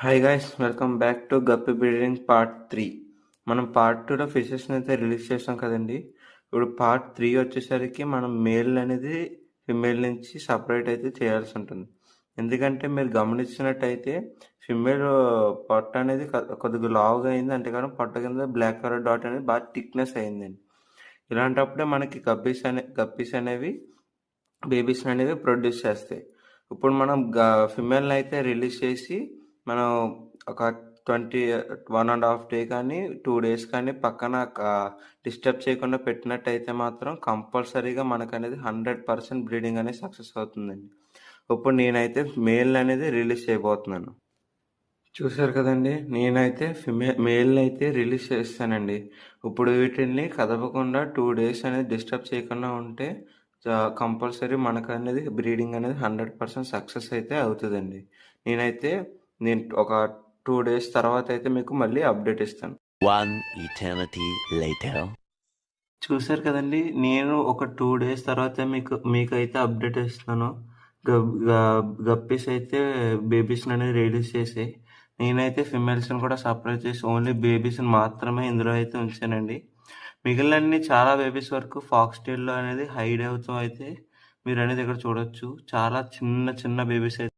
Hi guys, welcome back to guppy breeding part 3. మనం part 2లో ఫిషెస్ని అయితే రిలీజ్ చేసాం కదండి. ఇప్పుడు పార్ట్ 3 వచ్చేసరికి మనం మేల్ అనేది ఫిమేల్ నుంచి సపరేట్ అయితే చేయాల్సి ఉంటుంది. ఎందుకంటే మీరు గమనించినట్టయితే ఫిమేల్ పొట్ట అనేది కొద్దిగా లావుగా అయింది, అంతేకాని పొట్ట కింద బ్లాక్ కలర్ డాట్ అనేది బాగా థిక్నెస్ అయిందండి. ఇలాంటప్పుడే మనకి గప్పీస్ అనేవి బేబీస్ అనేవి ప్రొడ్యూస్ చేస్తాయి. ఇప్పుడు మనం ఫిమేల్ని అయితే రిలీజ్ చేసి మనం ఒక 1.5 డే కానీ 2 days కానీ పక్కన డిస్టర్బ్ చేయకుండా పెట్టినట్టయితే మాత్రం కంపల్సరీగా మనకు అనేది 100% బ్రీడింగ్ అనేది సక్సెస్ అవుతుందండి. ఇప్పుడు నేనైతే మేల్ అనేది రిలీజ్ చేయబోతున్నాను. చూసారు కదండి, నేనైతే మేల్ని అయితే రిలీజ్ చేస్తానండి. ఇప్పుడు వీటిని కదపకుండా 2 days అనేది డిస్టర్బ్ చేయకుండా ఉంటే కంపల్సరీ మనకు అనేది బ్రీడింగ్ అనేది 100% సక్సెస్ అయితే అవుతుందండి. నేను ఒక 2 days తర్వాత అయితే మీకు మళ్ళీ అప్డేట్ ఇస్తాను. One eternity later. చూసారు కదండి, నేను ఒక 2 days తర్వాత మీకైతే అప్డేట్ ఇస్తాను. గప్పీస్ అయితే బేబీస్ని అనేది రిలీజ్ చేసి నేనైతే ఫిమేల్స్ని కూడా సపరేట్ చేసి ఓన్లీ బేబీస్ని మాత్రమే ఇందులో అయితే ఉంచానండి. మిగిలినన్ని చాలా బేబీస్ వరకు ఫాక్స్ టైల్లో అనేది హైడ్ అవుతూ అయితే మీరు అనేది ఇక్కడ చూడొచ్చు. చాలా చిన్న చిన్న బేబీస్ అయితే